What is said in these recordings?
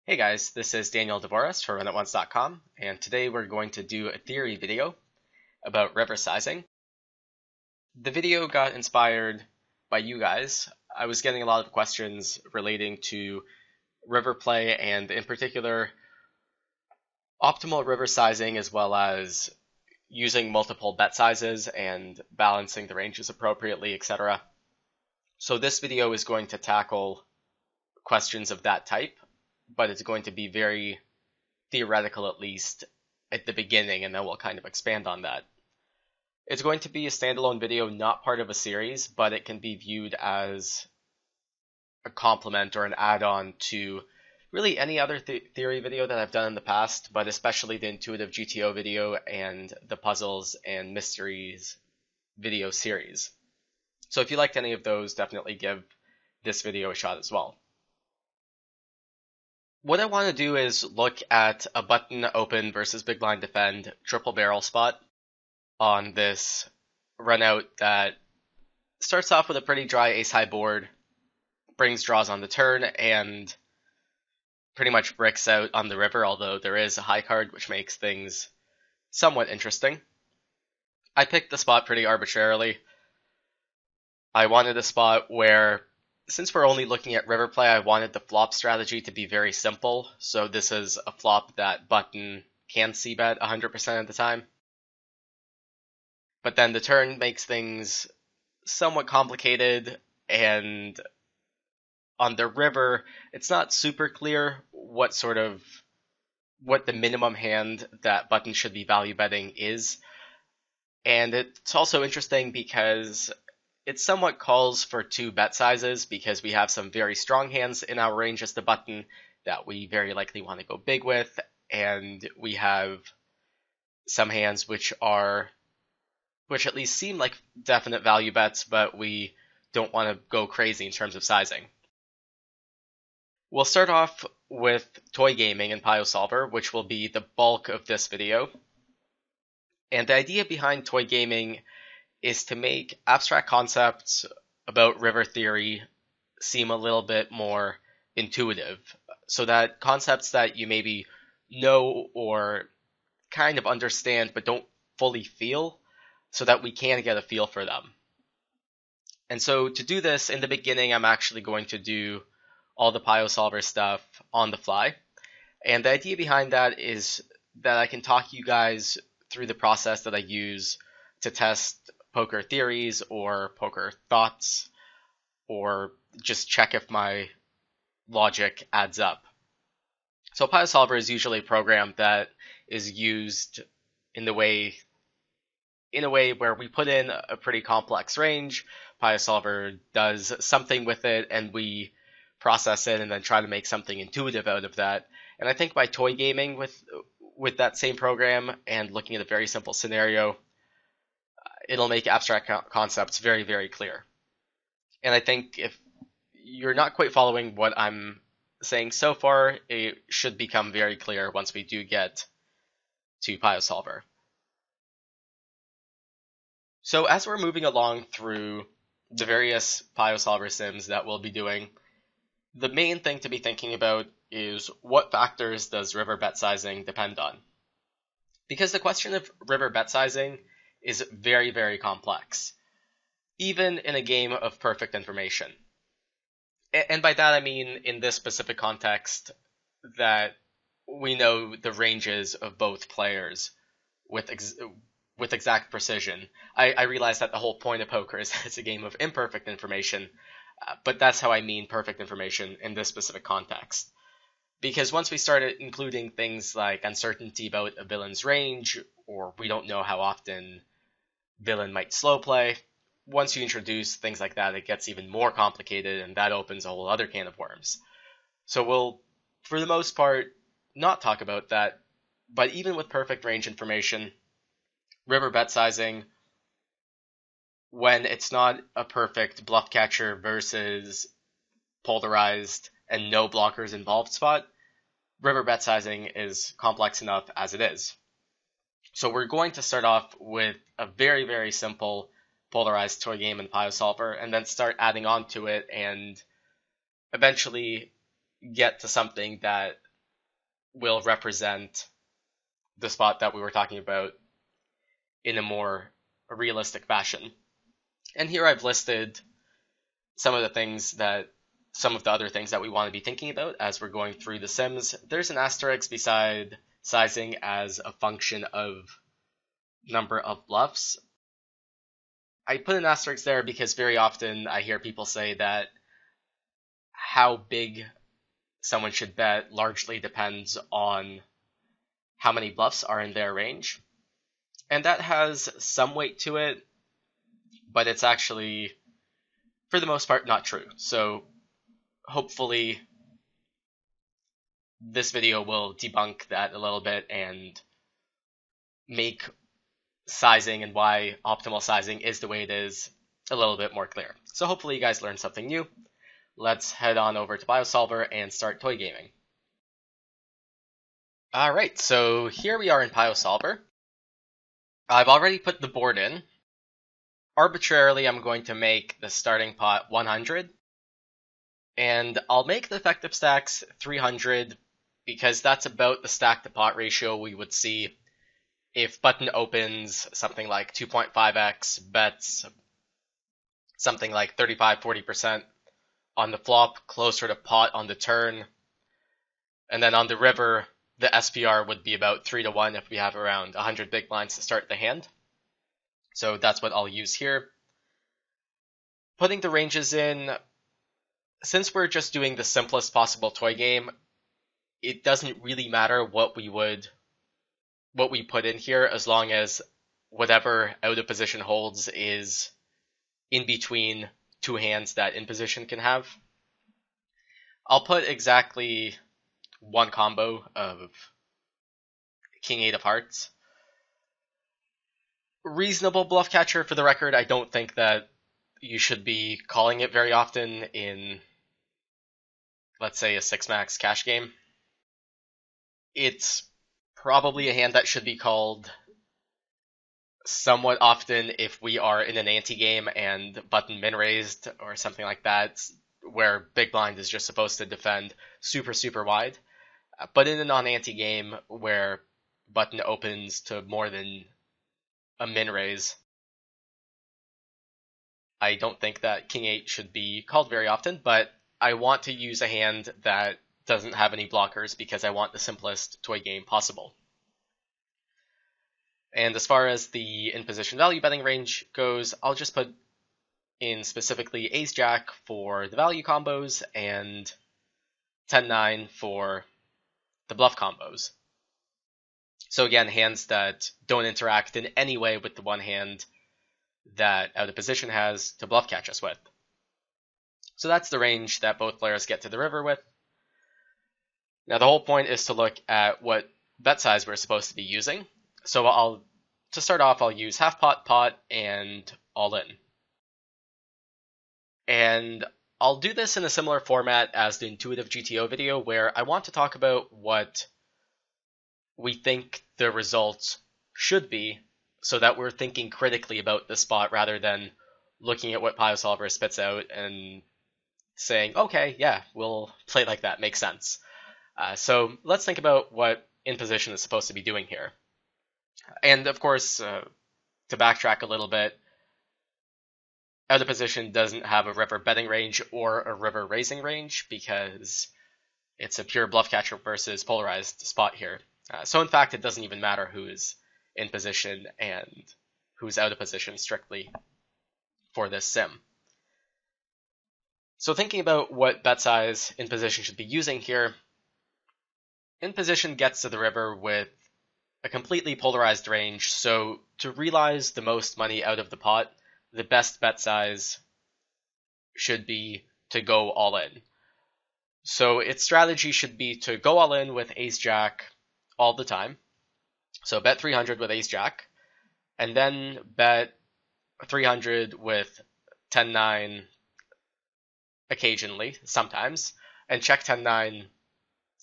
Hey guys, this is Daniel dvoress for runotonce.com, and today we're going to do a theory video about river sizing. The video got inspired by you guys. I was getting a lot of questions relating to river play and in particular optimal river sizing as well as using multiple bet sizes and balancing the ranges appropriately, etc. So this video is going to tackle questions of that type, but it's going to be very theoretical, at least at the beginning, and then we'll kind of expand on that. It's going to be a standalone video, not part of a series, but it can be viewed as a complement or an add-on to really any other theory video that I've done in the past, but especially the intuitive GTO video and the puzzles and mysteries video series. So if you liked any of those, definitely give this video a shot as well. What I want to do is look at a button open versus big blind defend triple barrel spot on this run out that starts off with a pretty dry ace high board, brings draws on the turn, and pretty much bricks out on the river, although there is a high card which makes things somewhat interesting. I picked the spot pretty arbitrarily. I wanted a spot where, since we're only looking at river play, I wanted the flop strategy to be very simple. So this is a flop that button can c-bet 100% of the time. But then the turn makes things somewhat complicated, and on the river, it's not super clear what the minimum hand that button should be value betting is. And it's also interesting because it somewhat calls for two bet sizes because we have some very strong hands in our range as the button that we very likely want to go big with, and we have some hands which at least seem like definite value bets, but we don't want to go crazy in terms of sizing. We'll start off with toy gaming and PioSolver, which will be the bulk of this video. And the idea behind toy gaming is to make abstract concepts about river theory seem a little bit more intuitive, so that concepts that you maybe know or kind of understand but don't fully feel, so that we can get a feel for them. And so to do this, in the beginning, I'm actually going to do all the PioSolver stuff on the fly. And the idea behind that is that I can talk you guys through the process that I use to test poker theories or poker thoughts, or just check if my logic adds up. So PioSolver is usually a program that is used in a way where we put in a pretty complex range, PioSolver does something with it, and we process it and then try to make something intuitive out of that. And I think by toy gaming with that same program and looking at a very simple scenario, it'll make abstract concepts very, very clear. And I think if you're not quite following what I'm saying so far, it should become very clear once we do get to PioSolver. So as we're moving along through the various PioSolver sims that we'll be doing, the main thing to be thinking about is what factors does river bet sizing depend on? Because the question of river bet sizing is very, very complex, even in a game of perfect information. And by that I mean, in this specific context, that we know the ranges of both players with exact precision. I realize that the whole point of poker is that it's a game of imperfect information, but that's how I mean perfect information in this specific context. Because once we started including things like uncertainty about a villain's range, or we don't know how often villain might slow play, once you introduce things like that, it gets even more complicated, and that opens a whole other can of worms. So we'll, for the most part, not talk about that, but even with perfect range information, river bet sizing, when it's not a perfect bluff catcher versus polarized and no blockers involved spot, river bet sizing is complex enough as it is. So we're going to start off with a very, very simple polarized toy game in PioSolver, and then start adding on to it and eventually get to something that will represent the spot that we were talking about in a more realistic fashion. And here I've listed some of the other things that we want to be thinking about as we're going through the sims. There's an asterisk beside sizing as a function of number of bluffs. I put an asterisk there because very often I hear people say that how big someone should bet largely depends on how many bluffs are in their range. And that has some weight to it, but it's actually, for the most part, not true. So hopefully this video will debunk that a little bit and make sizing and why optimal sizing is the way it is a little bit more clear. So hopefully you guys learned something new. Let's head on over to BioSolver and start toy gaming. Alright, so here we are in BioSolver. I've already put the board in. Arbitrarily, I'm going to make the starting pot 100. And I'll make the effective stacks 300 because that's about the stack to pot ratio we would see if button opens something like 2.5x, bets something like 35-40% on the flop, closer to pot on the turn. And then on the river, the SPR would be about 3-1 if we have around 100 big blinds to start the hand. So that's what I'll use here. Putting the ranges in, since we're just doing the simplest possible toy game, it doesn't really matter what we put in here as long as whatever out of position holds is in between two hands that in position can have. I'll put exactly one combo of King 8 of Hearts. Reasonable bluff catcher, for the record. I don't think that you should be calling it very often in, let's say, a 6-max cash game. It's probably a hand that should be called somewhat often if we are in an ante-game and button min-raised or something like that, where big blind is just supposed to defend super wide. But in a non-ante game where button opens to more than a min-raise, I don't think that King 8 should be called very often, but I want to use a hand that doesn't have any blockers because I want the simplest toy game possible. And as far as the in-position value betting range goes, I'll just put in specifically Ace-Jack for the value combos and 10-9 for the bluff combos. So again, hands that don't interact in any way with the one hand that out of position has to bluff catch us with. So that's the range that both players get to the river with. Now the whole point is to look at what bet size we're supposed to be using. So to start off, I'll use half pot, pot, and all in. And I'll do this in a similar format as the intuitive GTO video, where I want to talk about what we think the results should be so that we're thinking critically about the spot rather than looking at what BioSolver spits out and saying, okay, yeah, we'll play like that, makes sense. So let's think about what in position is supposed to be doing here. And of course, to backtrack a little bit, out of position doesn't have a river betting range or a river raising range because it's a pure bluff catcher versus polarized spot here. So in fact, it doesn't even matter who's in position and who's out of position strictly for this sim. So thinking about what bet size in position should be using here, in position gets to the river with a completely polarized range, so to realize the most money out of the pot, the best bet size should be to go all in. So its strategy should be to go all in with Ace-Jack all the time. So bet 300 with Ace-Jack, and then bet 300 with 10-9 occasionally, sometimes, and check 10-9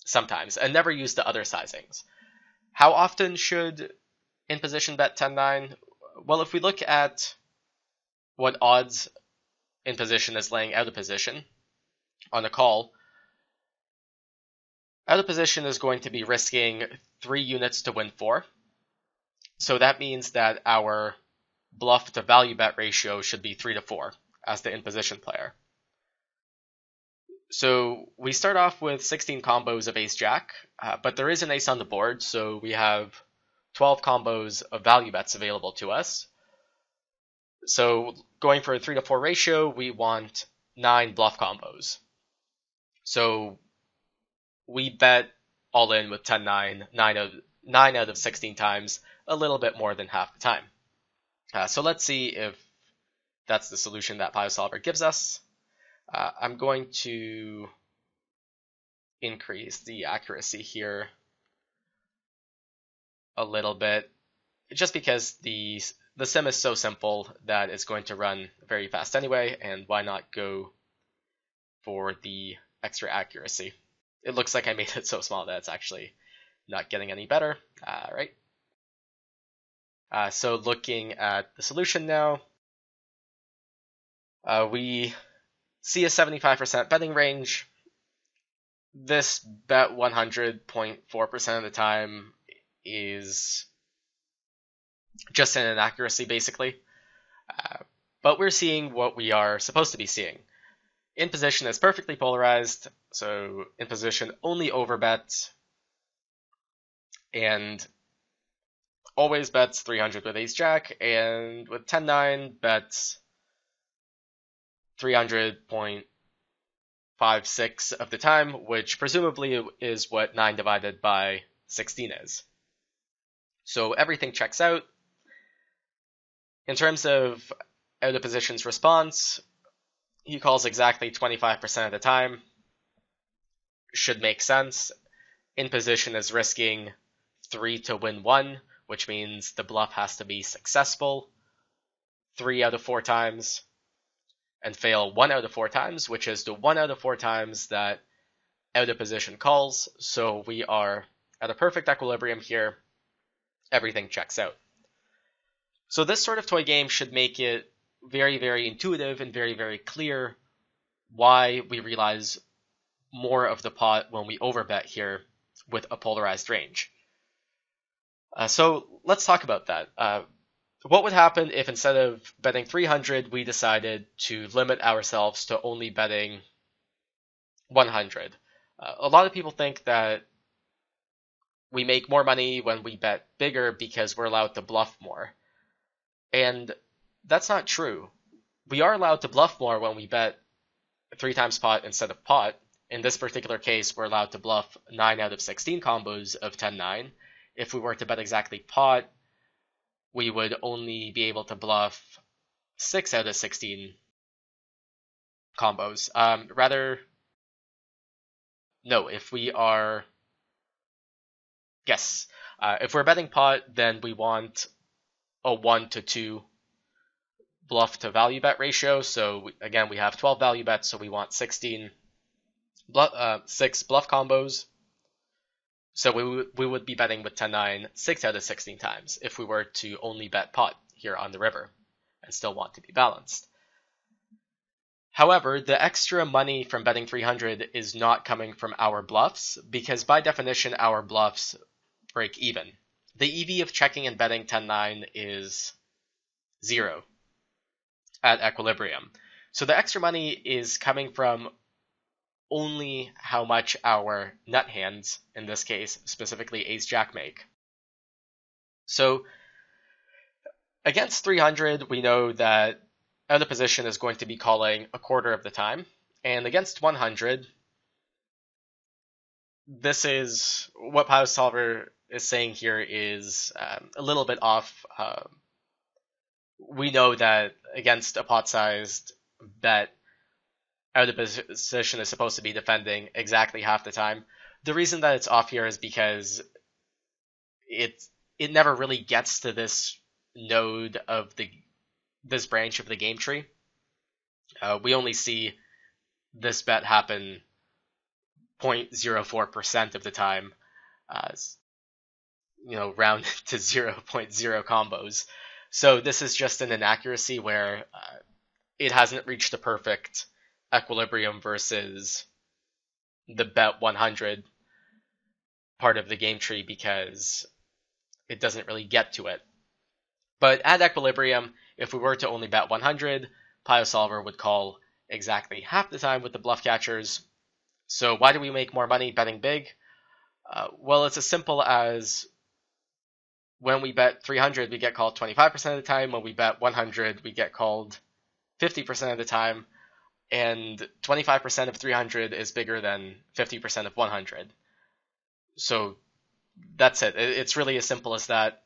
sometimes, and never use the other sizings. How often should in position bet 10-9? Well, if we look at what odds in position is laying out of position on a call, Out of position is going to be risking 3 units to win 4. So that means that our bluff to value bet ratio should be 3 to 4 as the in position player. So we start off with 16 combos of ace jack, but there is an ace on the board, so we have 12 combos of value bets available to us. So going for a 3 to 4 ratio, we want 9 bluff combos. So we bet all in with 10-9, 9 out of 16 times, a little bit more than half the time. So let's see if that's the solution that VOSTFR gives us. I'm going to increase the accuracy here a little bit, just because the sim is so simple that it's going to run very fast anyway, and why not go for the extra accuracy? It looks like I made it so small that it's actually not getting any better. Right. So looking at the solution now, we see a 75% betting range. This bet 100.4% of the time is just an inaccuracy, basically. But we're seeing what we are supposed to be seeing. In position is perfectly polarized, so in position only overbets, and always bets 300 with ace jack, and with 10-9 bets 300.56 of the time, which presumably is what 9 divided by 16 is. So everything checks out. In terms of out of position's response, he calls exactly 25% of the time. Should make sense. In position is risking 3 to win 1, which means the bluff has to be successful 3 out of 4 times, and fail 1 out of 4 times, which is the 1 out of 4 times that out of position calls. So we are at a perfect equilibrium here. Everything checks out. So this sort of toy game should make it very, very intuitive and very, very clear why we realize more of the pot when we overbet here with a polarized range. So let's talk about that. What would happen if instead of betting 300, we decided to limit ourselves to only betting 100? A lot of people think that we make more money when we bet bigger because we're allowed to bluff more. And that's not true. We are allowed to bluff more when we bet 3 times pot instead of pot. In this particular case, we're allowed to bluff 9 out of 16 combos of 10-9. If we were to bet exactly pot, we would only be able to bluff 6 out of 16 combos. If we're betting pot, then we want a 1 to 2 bluff to value bet ratio. So again, we have 12 value bets, so we want 6 bluff combos. So we would be betting with 10-9 6 out of 16 times if we were to only bet pot here on the river and still want to be balanced. However, the extra money from betting 300 is not coming from our bluffs, because by definition our bluffs break even. The EV of checking and betting 10-9 is 0 at equilibrium. So the extra money is coming from only how much our nut hands, in this case specifically ace jack, make. So against 300, we know that out of position is going to be calling a quarter of the time, and against 100, this is what VOSTFR is saying here is a little bit off. We know that against a pot-sized bet, out of position is supposed to be defending exactly half the time. The reason that it's off here is because it never really gets to this node of this branch of the game tree. We only see this bet happen 0.04% of the time, round to 0.0 combos. So this is just an inaccuracy where it hasn't reached the perfect equilibrium versus the bet 100. part of the game tree because it doesn't really get to it. But at equilibrium, if we were to only bet 100, PioSolver would call exactly half the time with the bluff catchers. So why do we make more money betting big? Well, it's as simple as when we bet 300, we get called 25% of the time. When we bet 100, we get called 50% of the time. And 25% of 300 is bigger than 50% of 100. So that's it. It's really as simple as that.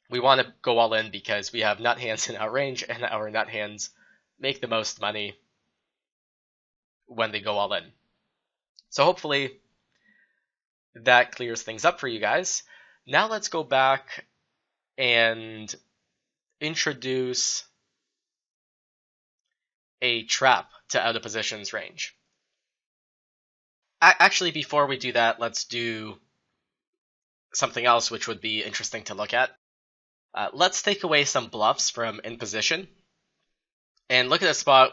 We want to go all in because we have nut hands in our range, and our nut hands make the most money when they go all in. So hopefully that clears things up for you guys. Now let's go back and introduce a trap to out of positions range. Actually, before we do that, let's do something else which would be interesting to look at. Let's take away some bluffs from in position and look at a spot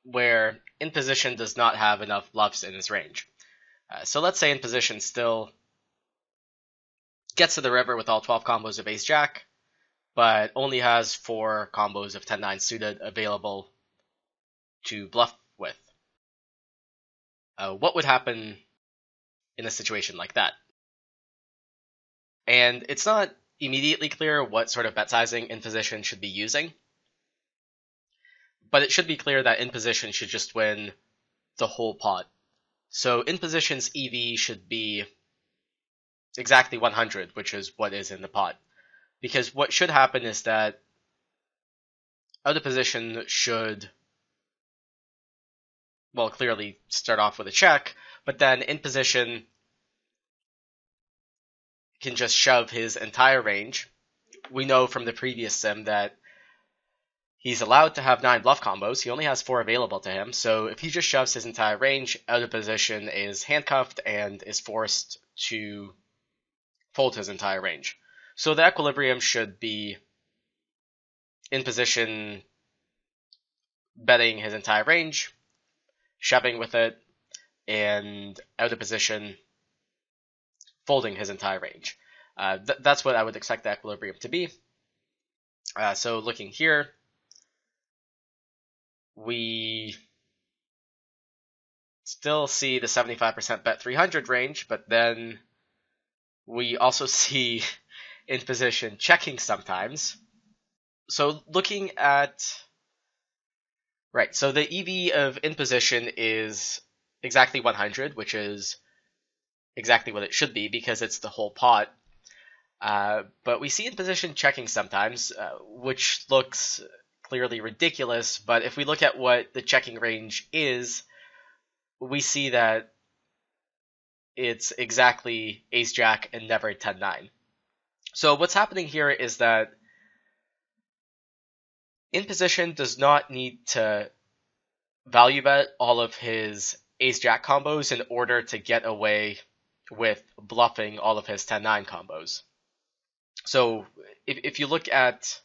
where in position does not have enough bluffs in his range. So let's say in position still gets to the river with all 12 combos of ace-jack, but only has 4 combos of 10-9 suited available to bluff with. What would happen in a situation like that? And it's not immediately clear what sort of bet sizing in position should be using, but it should be clear that in position should just win the whole pot. So in position's EV should be exactly 100, which is what is in the pot. Because what should happen is that out of position should, well, clearly start off with a check, but then in position can just shove his entire range. We know from the previous sim that he's allowed to have 9 bluff combos. He only has 4 available to him. So if he just shoves his entire range, out of position is handcuffed and is forced to fold his entire range. So the equilibrium should be in position betting his entire range, shoving with it, and out of position folding his entire range. That's what I would expect the equilibrium to be. So looking here, we still see the 75% bet 300 range, but then we also see in position checking sometimes. So looking at, right, so the EV of in position is exactly 100, which is exactly what it should be because it's the whole pot. But we see in position checking sometimes, which looks clearly ridiculous, but if we look at what the checking range is, we see that it's exactly ace-jack and never 10-9. So what's happening here is that in position does not need to value bet all of his ace-jack combos in order to get away with bluffing all of his 10-9 combos. So if you look at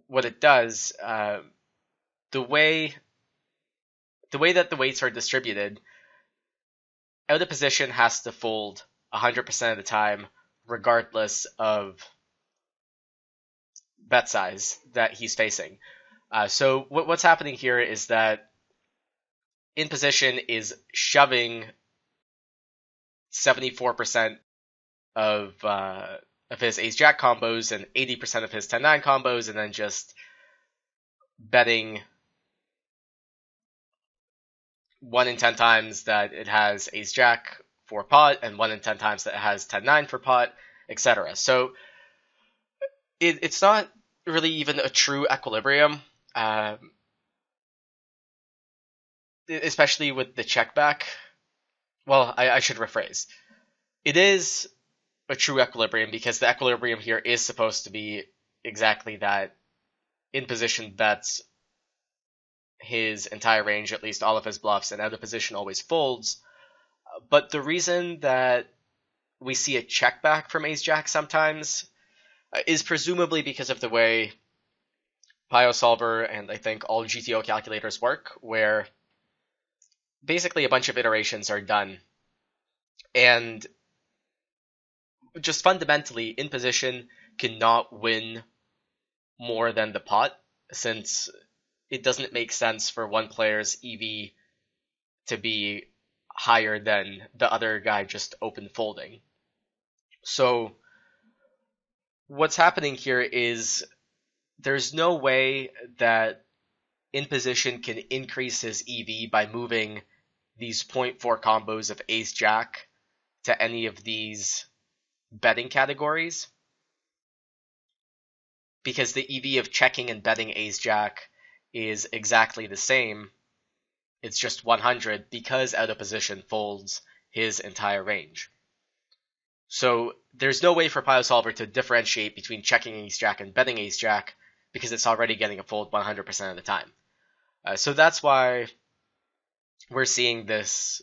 what it does, the way that the weights are distributed, out of position has to fold 100% of the time, regardless of bet size that he's facing. So what's happening here is that in position is shoving 74% of his ace-jack combos and 80% of his 10-9 combos, and then just betting 1 in 10 times that it has ace-jack for pot, and 1 in 10 times that it has 10-9 for pot, etc. So it's not really even a true equilibrium, especially with the check back. Well, I should rephrase. It is a true equilibrium because the equilibrium here is supposed to be exactly that. In position bets his entire range, at least all of his bluffs, and out of position always folds. But the reason that we see a check back from ace-jack sometimes is presumably because of the way PioSolver and I think all GTO calculators work, where basically a bunch of iterations are done. And just fundamentally, in position cannot win more than the pot, since it doesn't make sense for one player's EV to be higher than the other guy just open folding. So what's happening here is there's no way that in position can increase his EV by moving these 0.4 combos of ace jack to any of these betting categories, because the EV of checking and betting ace jack is exactly the same. It's just 100 because out of position folds his entire range. So there's no way for Pile Solver to differentiate between checking ace jack and betting ace jack because it's already getting a fold 100% of the time. So that's why we're seeing this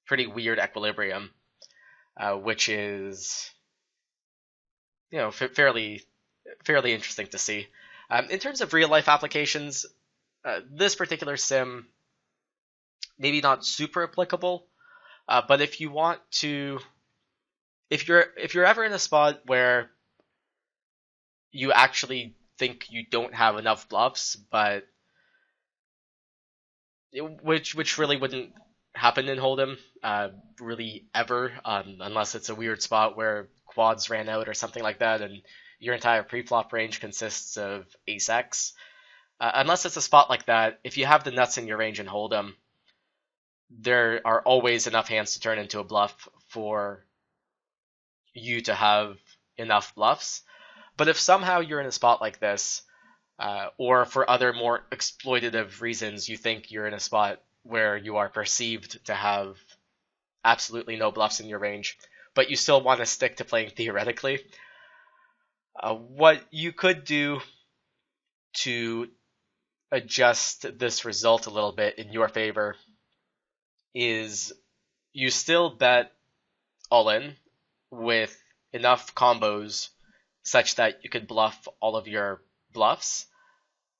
pretty weird equilibrium, which is, fairly interesting to see. In terms of real life applications, this particular sim maybe not super applicable, but if you want to, if you're ever in a spot where you actually think you don't have enough bluffs, but which really wouldn't happen in Hold'em, really ever, unless it's a weird spot where quads ran out or something like that, and your entire pre-flop range consists of ace X. Unless it's a spot like that, if you have the nuts in your range in Hold'em, there are always enough hands to turn into a bluff for you to have enough bluffs. But if somehow you're in a spot like this, or for other more exploitative reasons, you think you're in a spot where you are perceived to have absolutely no bluffs in your range, but you still want to stick to playing theoretically, what you could do to adjust this result a little bit in your favor is you still bet all in with enough combos such that you could bluff all of your bluffs,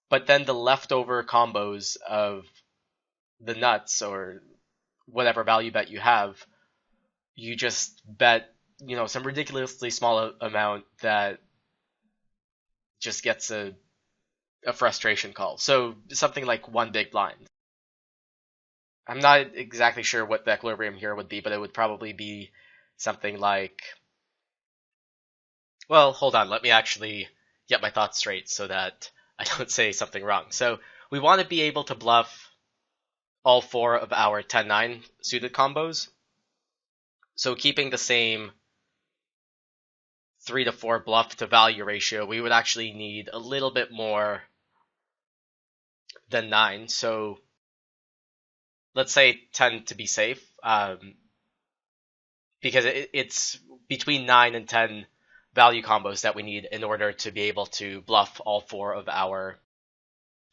but then the leftover combos of the nuts or whatever value bet you have, you just bet, some ridiculously small amount that just gets a frustration call. So something like one big blind. I'm not exactly sure what the equilibrium here would be, but it would probably be something like, well, hold on, let me actually get my thoughts straight so that I don't say something wrong. So we want to be able to bluff all four of our 10-9 suited combos. So keeping the same 3 to 4 bluff to value ratio, we would actually need a little bit more than 9. So let's say 10 to be safe, because it's between 9 and 10 value combos that we need in order to be able to bluff all four of our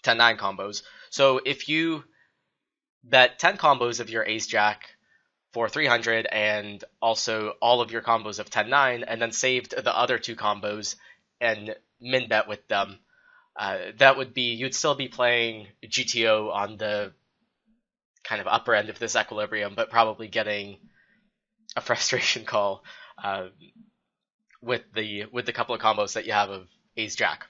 10-9 combos. So if you bet 10 combos of your ace jack for 300 and also all of your combos of 10-9 and then saved the other two combos and min bet with them, that would be, you'd still be playing GTO on the kind of upper end of this equilibrium, but probably getting a frustration call with the couple of combos that you have of ace jack.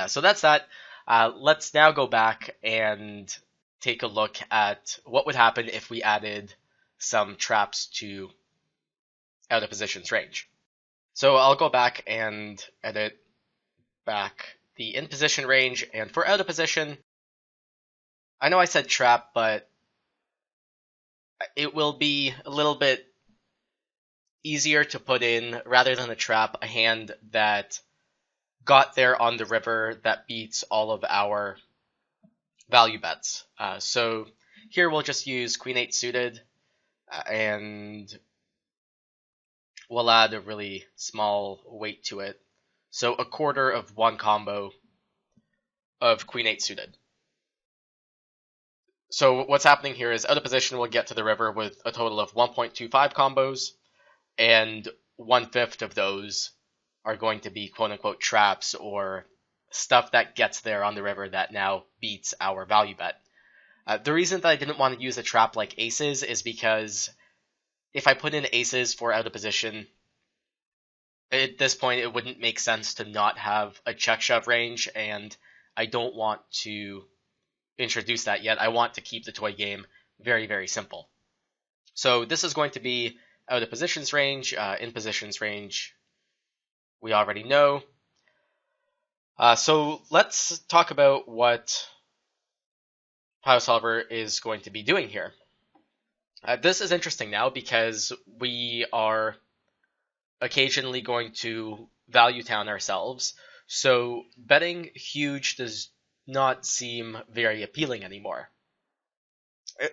So that's that. Let's now go back and take a look at what would happen if we added some traps to out of position's range. So I'll go back and edit back the in position range, and for out of position, I know I said trap, but it will be a little bit easier to put in, rather than a trap, a hand that got there on the river that beats all of our value bets. So here we'll just use Queen 8 suited, and we'll add a really small weight to it. So a quarter of one combo of Queen 8 suited. So what's happening here is out of position will get to the river with a total of 1.25 combos, and 1/5 of those are going to be quote-unquote traps, or stuff that gets there on the river that now beats our value bet. The reason that I didn't want to use a trap like aces is because if I put in aces for out of position, at this point, it wouldn't make sense to not have a check shove range, and I don't want to introduce that yet. I want to keep the toy game very, very simple. So this is going to be out of positions range, in positions range, we already know. So let's talk about what PioSolver is going to be doing here. This is interesting now because we are occasionally going to value town ourselves, so betting huge does not seem very appealing anymore.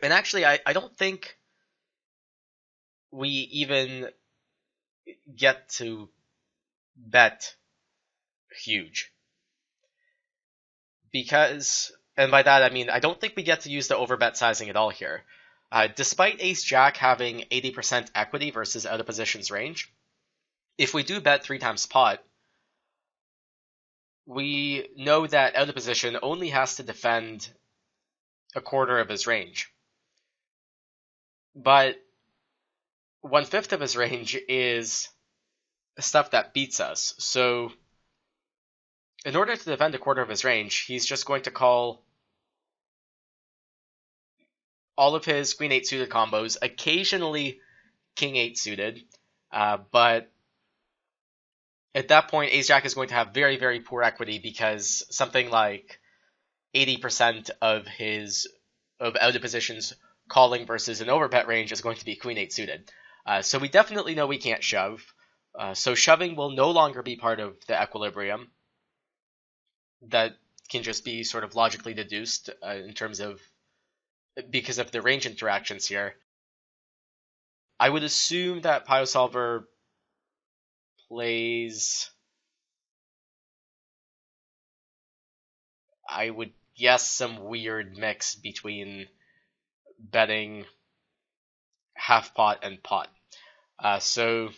And actually, I don't think we even get to bet huge. Because, and by that I mean, I don't think we get to use the overbet sizing at all here. Despite Ace-Jack having 80% equity versus out of positions range, if we do bet 3 times pot, we know that out of position only has to defend a quarter of his range. But 1/5 of his range is stuff that beats us. So in order to defend a quarter of his range, he's just going to call all of his Queen 8 suited combos, occasionally King 8 suited, but at that point, Ace-Jack is going to have very, very poor equity because something like 80% of out of positions calling versus an overbet range is going to be Queen 8 suited. So we definitely know we can't shove. So shoving will no longer be part of the equilibrium. That can just be sort of logically deduced in terms of because of the range interactions here. I would assume that PioSolver plays, I would guess, some weird mix between betting half pot and pot. So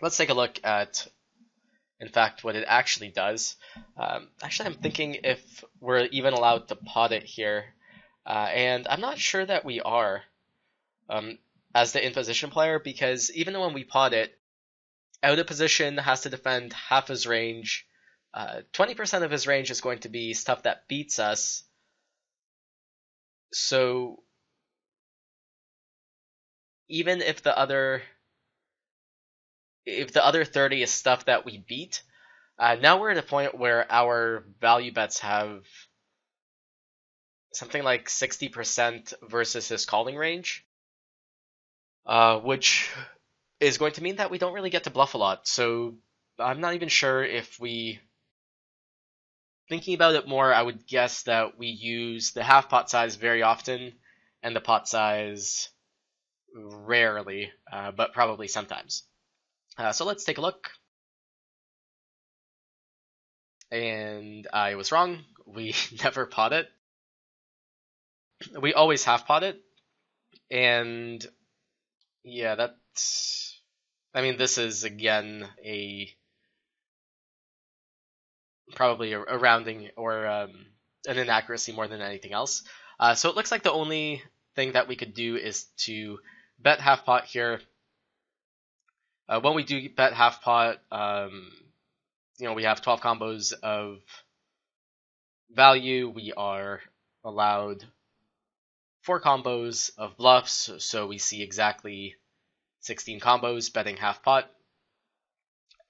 let's take a look at, in fact, what it actually does. Actually, I'm thinking if we're even allowed to pot it here. And I'm not sure that we are as the in-position player, because even when we pot it, out of position has to defend half his range. 20% of his range is going to be stuff that beats us. So even if the other 30 is stuff that we beat, now we're at a point where our value bets have something like 60% versus his calling range, which is going to mean that we don't really get to bluff a lot. So I'm not even sure if we... Thinking about it more, I would guess that we use the half pot size very often and the pot size rarely, but probably sometimes. So let's take a look. And I was wrong. We never pot it. We always half pot it. And yeah, that's... I mean, this is, again, probably a rounding or an inaccuracy more than anything else. So it looks like the only thing that we could do is to bet half pot here. When we do bet half pot, we have 12 combos of value. We are allowed 4 combos of bluffs, so we see exactly 16 combos betting half pot.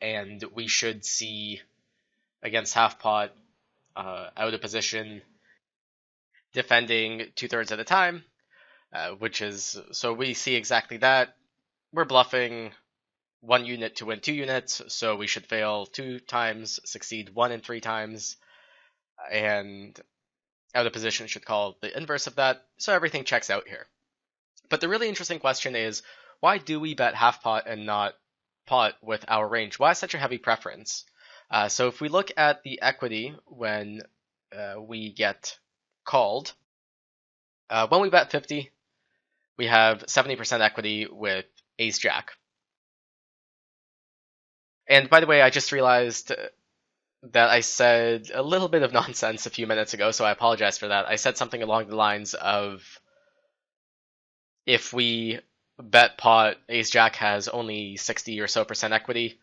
And we should see against half pot out of position defending 2/3 at a time, which is, so we see exactly that. We're bluffing 1 unit to win 2 units, so we should fail 2 times, succeed 1 and 3 times, and out of position should call the inverse of that, so everything checks out here. But the really interesting question is, why do we bet half pot and not pot with our range? Why such a heavy preference? So if we look at the equity when we get called, when we bet 50, we have 70% equity with Ace-Jack. And by the way, I just realized that I said a little bit of nonsense a few minutes ago, so I apologize for that. I said something along the lines of, if we bet pot, Ace-Jack has only 60 or so % equity.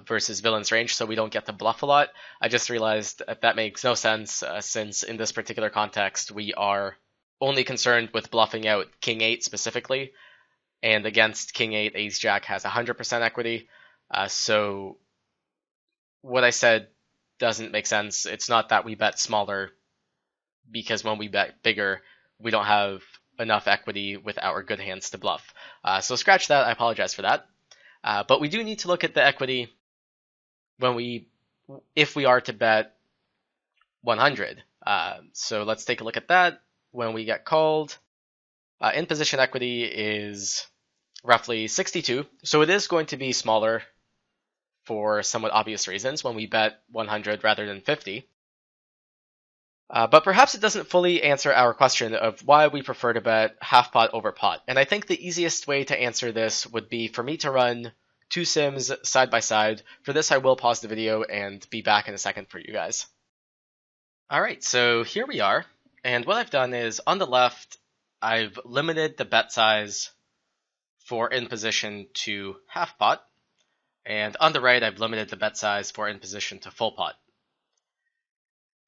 versus villain's range, so we don't get to bluff a lot. I just realized that makes no sense, since in this particular context we are only concerned with bluffing out King 8 specifically, and against King 8, Ace Jack has 100% equity. So what I said doesn't make sense. It's not that we bet smaller, because when we bet bigger, we don't have enough equity with our good hands to bluff. So scratch that, I apologize for that. But we do need to look at the equity if we are to bet 100. So let's take a look at that. When we get called, in position equity is roughly 62. So it is going to be smaller for somewhat obvious reasons when we bet 100 rather than 50. But perhaps it doesn't fully answer our question of why we prefer to bet half pot over pot. And I think the easiest way to answer this would be for me to run two sims side by side. For this, I will pause the video and be back in a second for you guys. Alright, so here we are. And what I've done is, on the left, I've limited the bet size for in position to half pot. And on the right, I've limited the bet size for in position to full pot.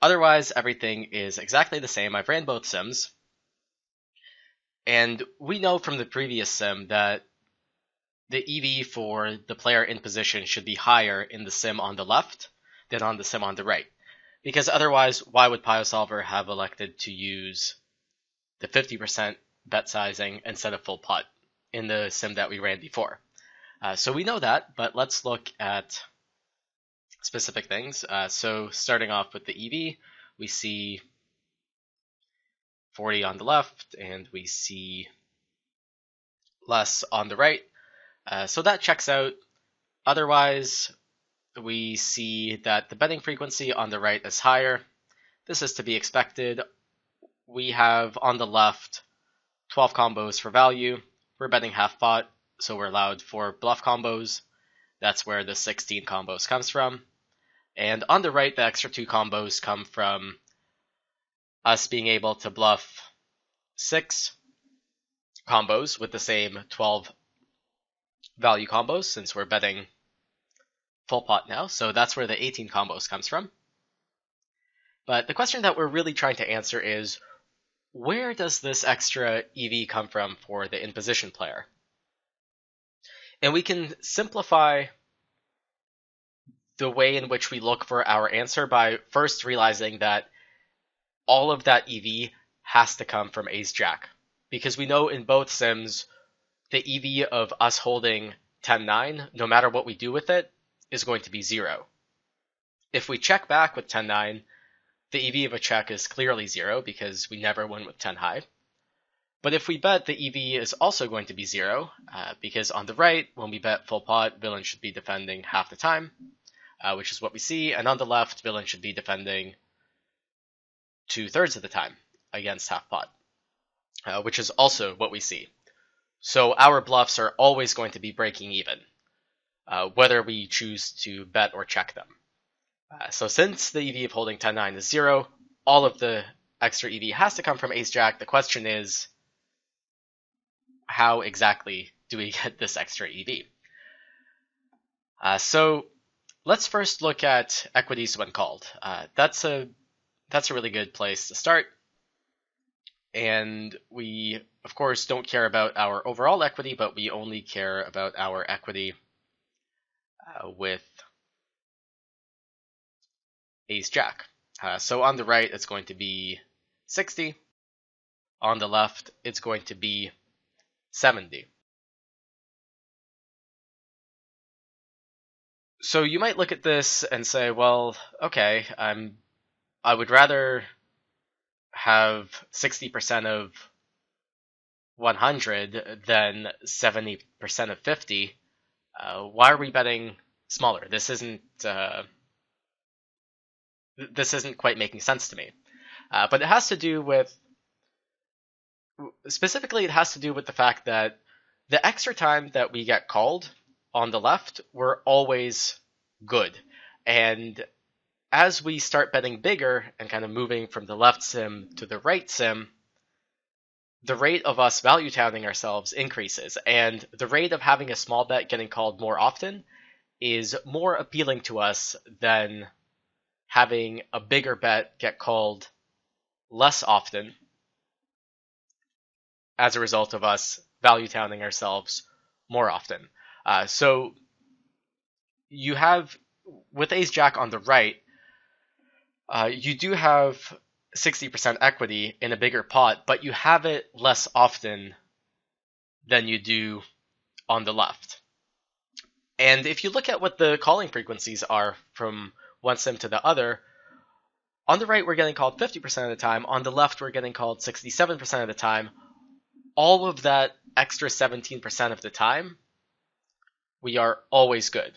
Otherwise, everything is exactly the same. I've ran both sims. And we know from the previous sim that the EV for the player in position should be higher in the sim on the left than on the sim on the right. Because otherwise, why would PioSolver have elected to use the 50% bet sizing instead of full pot in the sim that we ran before? So we know that, but let's look at specific things. So starting off with the EV, we see 40 on the left, and we see less on the right. So that checks out. Otherwise, we see that the betting frequency on the right is higher. This is to be expected. We have on the left 12 combos for value. We're betting half pot, so we're allowed 4 bluff combos. That's where the 16 combos comes from. And on the right, the extra 2 combos come from us being able to bluff 6 combos with the same 12 value combos, since we're betting full pot now. So that's where the 18 combos comes from. But the question that we're really trying to answer is, where does this extra EV come from for the in position player? And we can simplify the way in which we look for our answer by first realizing that all of that EV has to come from Ace Jack. Because we know in both sims, the EV of us holding 10-9, no matter what we do with it, is going to be 0. If we check back with 10-9, the EV of a check is clearly 0 because we never win with 10 high. But if we bet, the EV is also going to be 0 because on the right, when we bet full pot, villain should be defending half the time, which is what we see. And on the left, villain should be defending 2/3 of the time against half pot, which is also what we see. So our bluffs are always going to be breaking even, whether we choose to bet or check them. So since the EV of holding 10-9 is 0, all of the extra EV has to come from Ace Jack. The question is, how exactly do we get this extra EV? So let's first look at equities when called. That's a really good place to start. And we, of course, don't care about our overall equity, but we only care about our equity with Ace Jack. So on the right, it's going to be 60. On the left, it's going to be 70. So you might look at this and say, well, okay, I would rather have 60% of 100 than 70% of 50. Why are we betting smaller? This isn't quite making sense to me. But it has to do with, specifically, it has to do with the fact that the extra time that we get called on the left, we're always good. And as we start betting bigger and kind of moving from the left sim to the right sim, the rate of us value touting ourselves increases. And the rate of having a small bet getting called more often is more appealing to us than having a bigger bet get called less often as a result of us value towning ourselves more often. So you have, with ace jack on the right, you do have 60% equity in a bigger pot, but you have it less often than you do on the left. And if you look at what the calling frequencies are from one sim to the other, on the right we're getting called 50% of the time, on the left we're getting called 67% of the time. All of that extra 17% of the time, we are always good.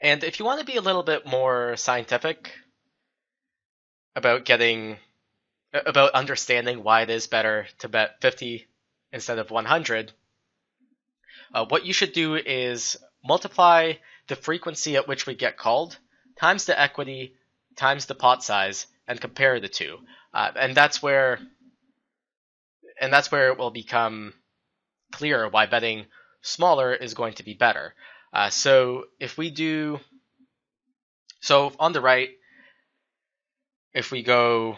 And if you want to be a little bit more scientific about understanding why it is better to bet 50 instead of 100, what you should do is multiply the frequency at which we get called times the equity times the pot size and compare the two. And that's where it will become clear why betting smaller is going to be better. So on the right, if we go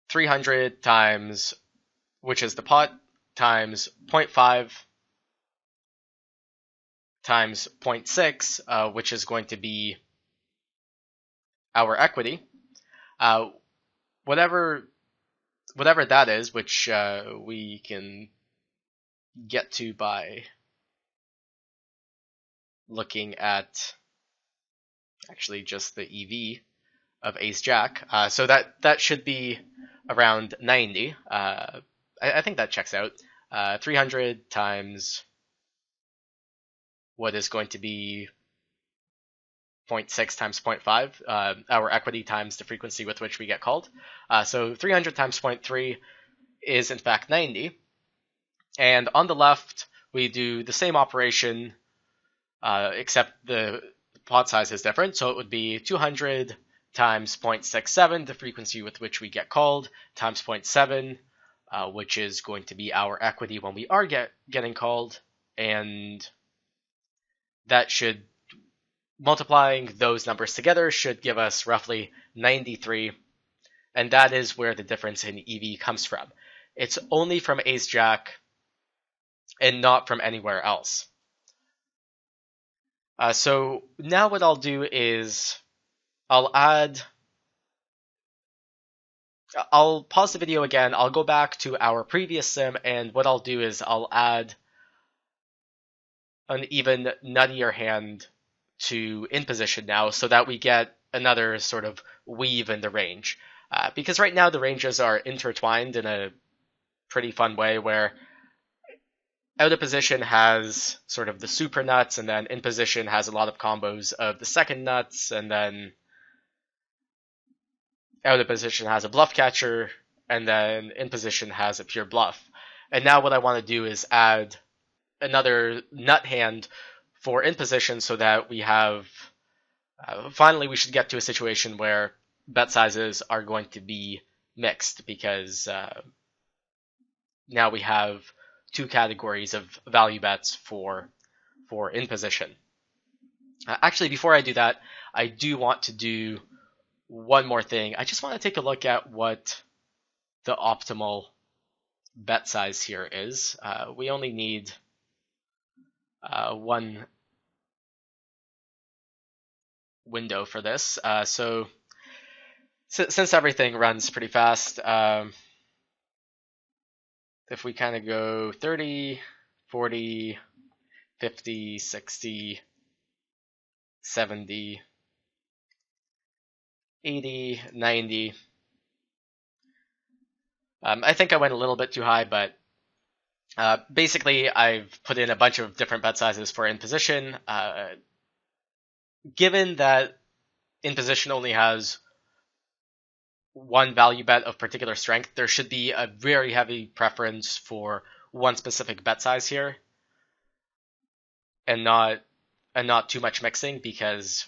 300 times, which is the pot, times 0.5 times 0.6, which is going to be our equity, whatever that is, which we can get to by looking at actually just the EV of ace jack. So that should be around 90. I think that checks out. 300 times what is going to be 0.6 times 0.5, our equity times the frequency with which we get called. So 300 times 0.3 is in fact 90. And on the left, we do the same operation, except the pot size is different. So it would be 200 times 0.67, the frequency with which we get called, times 0.7, which is going to be our equity when we are getting called. And that should, multiplying those numbers together, should give us roughly 93. And that is where the difference in EV comes from. It's only from ace jack and not from anywhere else. So now what I'll do is I'll pause the video again, I'll go back to our previous sim, and what I'll do is I'll add an even nuttier hand to in position now so that we get another sort of weave in the range. Because right now the ranges are intertwined in a pretty fun way where out of position has sort of the super nuts, and then in position has a lot of combos of the second nuts, and then out of position has a bluff catcher, and then in position has a pure bluff. And now what I want to do is add another nut hand for in position so that we have, finally we should get to a situation where bet sizes are going to be mixed, because now we have two categories of value bets for in position. Actually, before I do that, I do want to do one more thing. I just want to take a look at what the optimal bet size here is. We only need one window for this. So since everything runs pretty fast, if we kind of go 30, 40, 50, 60, 70, 80, 90. I think I went a little bit too high, but basically I've put in a bunch of different bet sizes for in position. Given that in position only has one value bet of particular strength, there should be a very heavy preference for one specific bet size here, and not too much mixing, because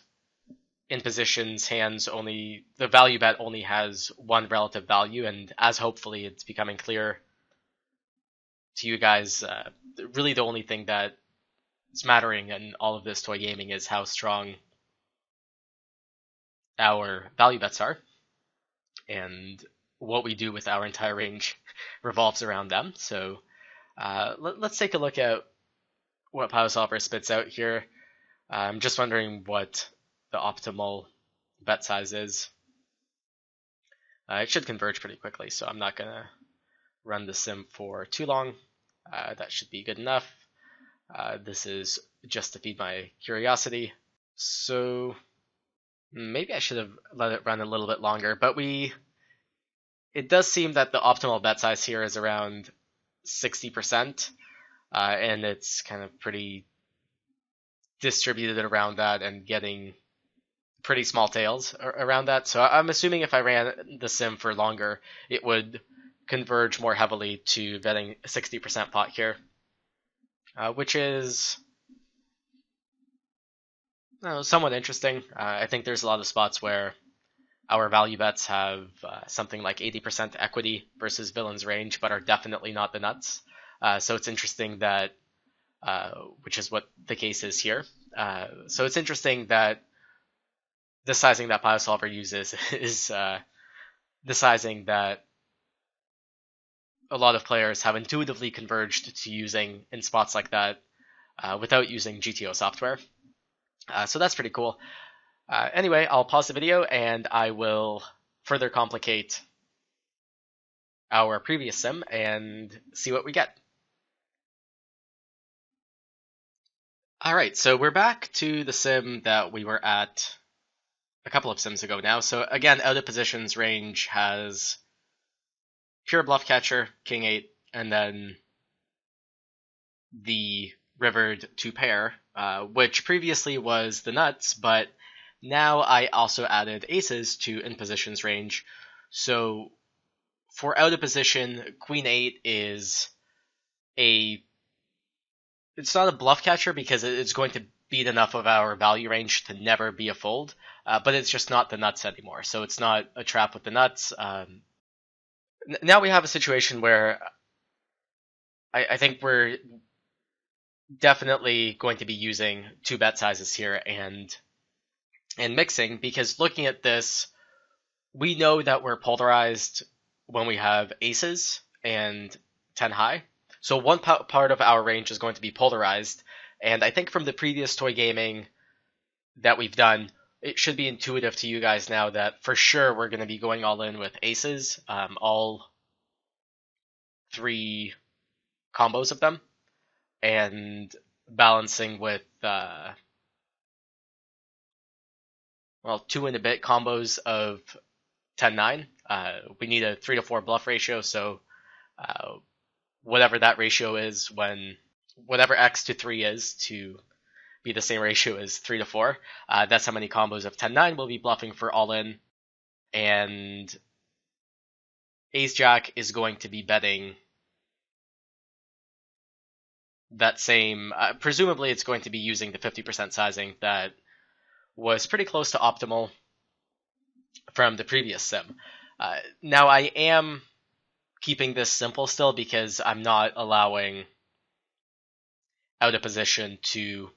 in position's hands only, the value bet only has one relative value, and as hopefully it's becoming clear to you guys, really the only thing that's mattering in all of this toy gaming is how strong our value bets are, and what we do with our entire range revolves around them. So let's take a look at what PowerSolver spits out here. I'm just wondering what the optimal bet size is. It should converge pretty quickly, so I'm not going to run the sim for too long. That should be good enough. This is just to feed my curiosity. So maybe I should have let it run a little bit longer, but it does seem that the optimal bet size here is around 60%, and it's kind of pretty distributed around that and getting pretty small tails around that. So I'm assuming if I ran the sim for longer, it would converge more heavily to betting a 60% pot here, which is somewhat interesting. I think there's a lot of spots where our value bets have something like 80% equity versus villain's range, but are definitely not the nuts. So it's interesting that, which is what the case is here. So it's interesting that the sizing that PowerSolver uses is the sizing that a lot of players have intuitively converged to using in spots like that without using GTO software. So that's pretty cool. Anyway, I'll pause the video and I will further complicate our previous sim and see what we get. Alright, so we're back to the sim that we were at a couple of sims ago now. So again, out of positions range has pure bluff catcher, king 8, and then the rivered 2 pair, which previously was the nuts, but now I also added aces to in positions range. So for out of position, queen 8 is it's not a bluff catcher because it's going to beat enough of our value range to never be a fold, but it's just not the nuts anymore. So it's not a trap with the nuts. Now we have a situation where I think we're definitely going to be using 2 bet sizes here and mixing, because looking at this, we know that we're polarized when we have aces and 10 high. So one part of our range is going to be polarized, and I think from the previous toy gaming that we've done, it should be intuitive to you guys now that for sure we're going to be going all in with aces, all 3 combos of them, and balancing with 2 and a bit combos of 10-9. We need a 3 to 4 bluff ratio, so whatever that ratio is, whatever x to 3 is to be the same ratio as 3 to 4, that's how many combos of 10-9 we'll be bluffing for all in. And ace jack is going to be betting that same, presumably it's going to be using the 50% sizing that was pretty close to optimal from the previous sim. Now I am keeping this simple still because I'm not allowing out of position to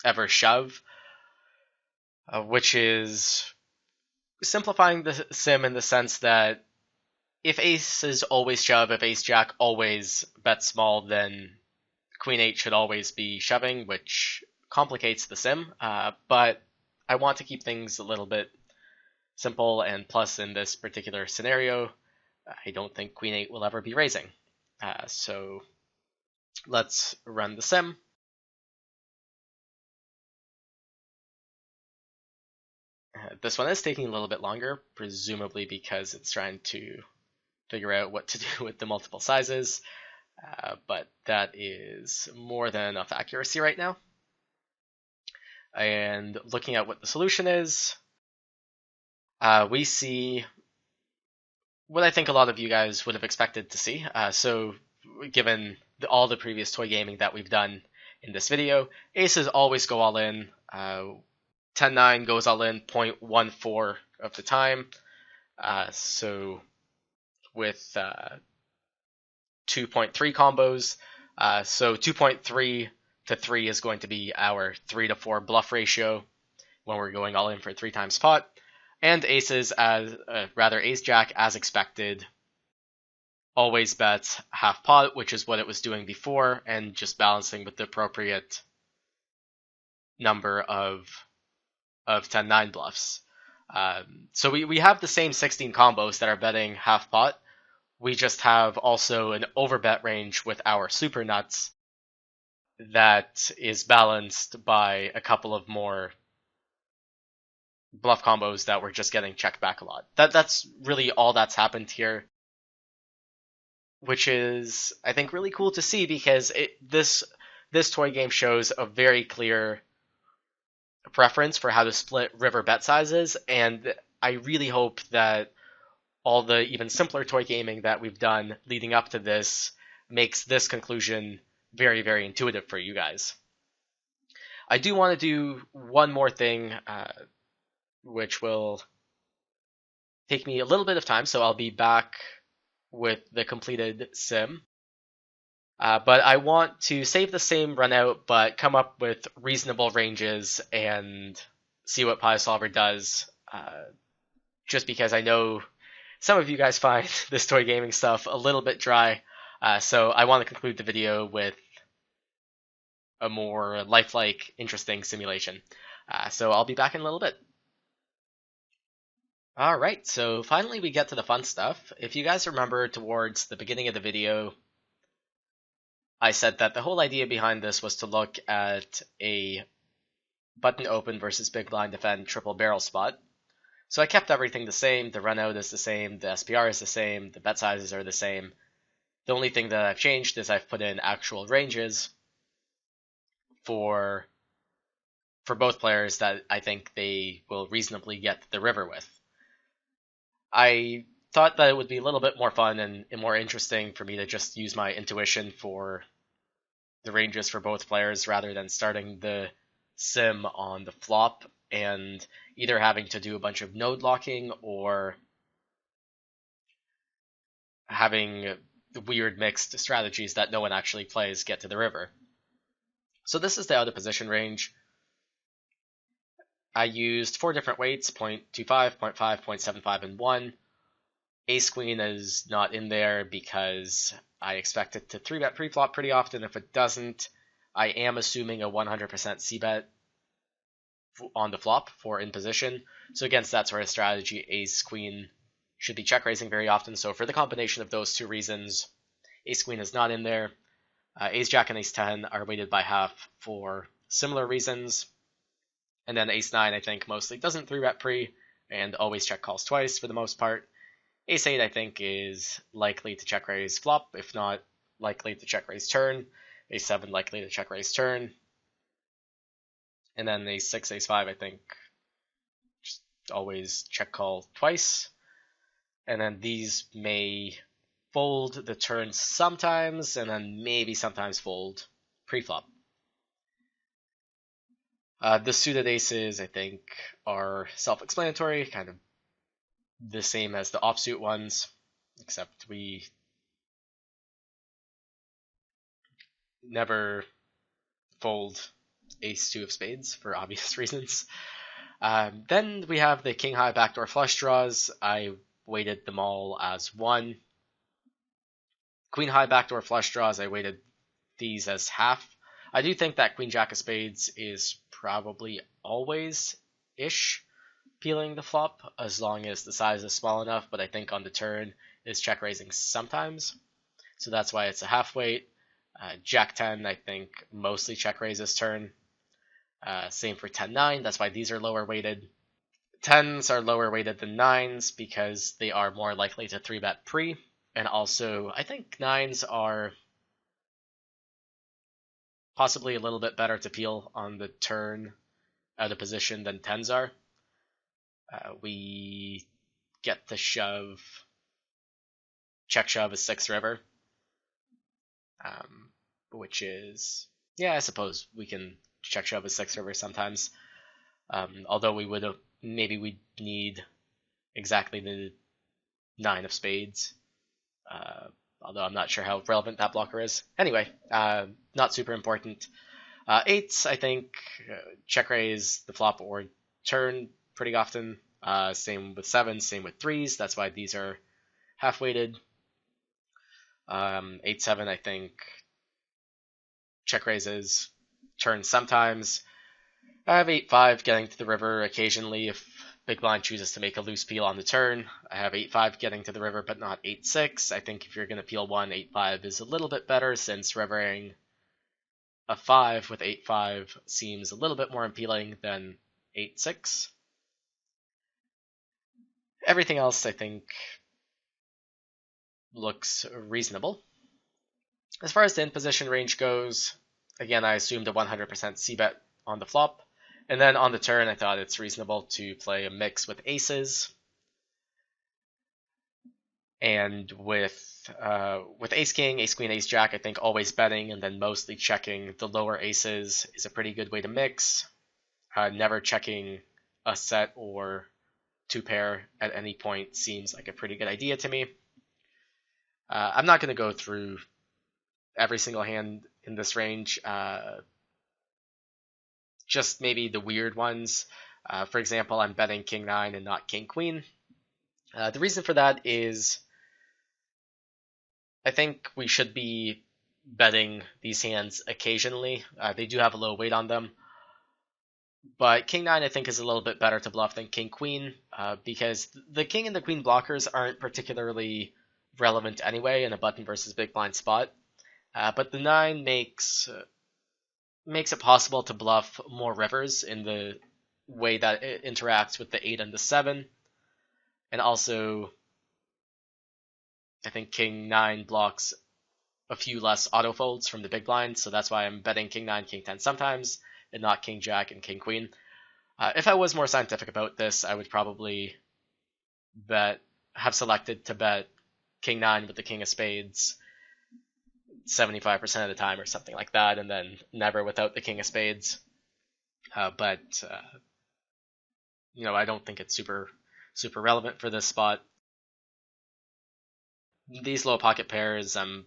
ever shove, which is simplifying the sim in the sense that if aces always shove, if ace jack always bets small, then queen 8 should always be shoving, which complicates the sim, but I want to keep things a little bit simple, and plus in this particular scenario, I don't think queen 8 will ever be raising. So let's run the sim. This one is taking a little bit longer, presumably because it's trying to figure out what to do with the multiple sizes, but that is more than enough accuracy right now. And looking at what the solution is, we see what I think a lot of you guys would have expected to see. So given all the previous toy gaming that we've done in this video, aces always go all in. 10-9 goes all in 0.14 of the time. So with 2.3 combos. So 2.3 to 3 is going to be our 3 to 4 bluff ratio when we're going all in for 3 times pot. And aces, ace jack as expected, always bets half pot, which is what it was doing before, and just balancing with the appropriate number of 10-9 bluffs. So we have the same 16 combos that are betting half pot. We just have also an overbet range with our super nuts that is balanced by a couple of more bluff combos that we're just getting checked back a lot. That's really all that's happened here, which is, I think, really cool to see, because this toy game shows a very clear preference for how to split river bet sizes, and I really hope that all the even simpler toy gaming that we've done leading up to this makes this conclusion very, very intuitive for you guys. I do want to do one more thing, which will take me a little bit of time, so I'll be back with the completed sim. But I want to save the same run out, but come up with reasonable ranges and see what PieSolver does. Just because I know some of you guys find this toy gaming stuff a little bit dry, so I want to conclude the video with a more lifelike, interesting simulation. So I'll be back in a little bit. Alright, so finally we get to the fun stuff. If you guys remember towards the beginning of the video, I said that the whole idea behind this was to look at a button open versus big blind defend triple barrel spot. So I kept everything the same. The run out is the same, the SPR is the same, the bet sizes are the same. The only thing that I've changed is I've put in actual ranges for both players that I think they will reasonably get the river with. I thought that it would be a little bit more fun and more interesting for me to just use my intuition for the ranges for both players rather than starting the sim on the flop and either having to do a bunch of node locking or having the weird mixed strategies that no one actually plays get to the river. So this is the out of position range. I used 4 different weights, 0.25, 0.5, 0.75, and 1. Ace Queen is not in there because I expect it to 3-bet pre-flop pretty often. If it doesn't, I am assuming a 100% c-bet on the flop for in position. So against that sort of strategy, Ace Queen should be check raising very often. So for the combination of those two reasons, Ace Queen is not in there. Ace Jack and Ace 10 are weighted by half for similar reasons. And then Ace 9, I think, mostly doesn't 3-bet pre and always check calls twice for the most part. Ace 8, I think, is likely to check raise flop, if not likely to check raise turn. Ace 7, likely to check raise turn. And then Ace 6, Ace 5, I think, just always check call twice. And then these may fold the turn sometimes, and then maybe sometimes fold pre-flop. The suited aces, I think, are self-explanatory, kind of the same as the offsuit ones, except we never fold ace 2 of spades for obvious reasons. Then we have the king high backdoor flush draws. I weighted them all as 1. Queen high backdoor flush draws, I weighted these as half. I do think that queen jack of spades is probably always-ish peeling the flop, as long as the size is small enough, but I think on the turn is check raising sometimes. So that's why it's a half weight. Jack 10, I think, mostly check raises turn. Same for 10-9, that's why these are lower weighted. 10s are lower weighted than 9s because they are more likely to 3-bet pre. And also, I think 9s are possibly a little bit better to peel on the turn out of position than 10s are. We get to shove, check shove a 6 river, which is, yeah, I suppose we can check shove a 6 river sometimes. Although we would have, maybe we'd need exactly the 9 of spades. although I'm not sure how relevant that blocker is. Anyway, not super important. Eights, I think, check raise the flop or turn pretty often. Same with sevens, same with threes. That's why these are half weighted. 8-7, I think, check raises, turn sometimes. I have 8-5 getting to the river occasionally if big blind chooses to make a loose peel on the turn. I have 8-5 getting to the river, but not 8-6. I think if you're going to peel one, 8-5 is a little bit better, since rivering a 5 with 8-5 seems a little bit more appealing than 8-6. Everything else, I think, looks reasonable. As far as the in-position range goes, again, I assumed a 100% c-bet on the flop. And then on the turn, I thought it's reasonable to play a mix with aces. And with ace-king, ace-queen, ace-jack, I think always betting and then mostly checking the lower aces is a pretty good way to mix. Never checking a set or two-pair at any point seems like a pretty good idea to me. I'm not going to go through every single hand in this range. Just maybe the weird ones. For example, I'm betting king 9 and not king queen. The reason for that is I think we should be betting these hands occasionally. They do have a low weight on them. But king 9 I think is a little bit better to bluff than king queen, because the king and the queen blockers aren't particularly relevant anyway in a button versus big blind spot. But the 9 makes it possible to bluff more rivers in the way that it interacts with the 8 and the 7. And also, I think king 9 blocks a few less autofolds from the big blind, so that's why I'm betting king 9, king 10 sometimes, and not king jack and king queen. If I was more scientific about this, I would probably have selected to bet king 9 with the king of spades 75% of the time or something like that, and then never without the king of spades. But I don't think it's super relevant for this spot. These low pocket pairs, I'm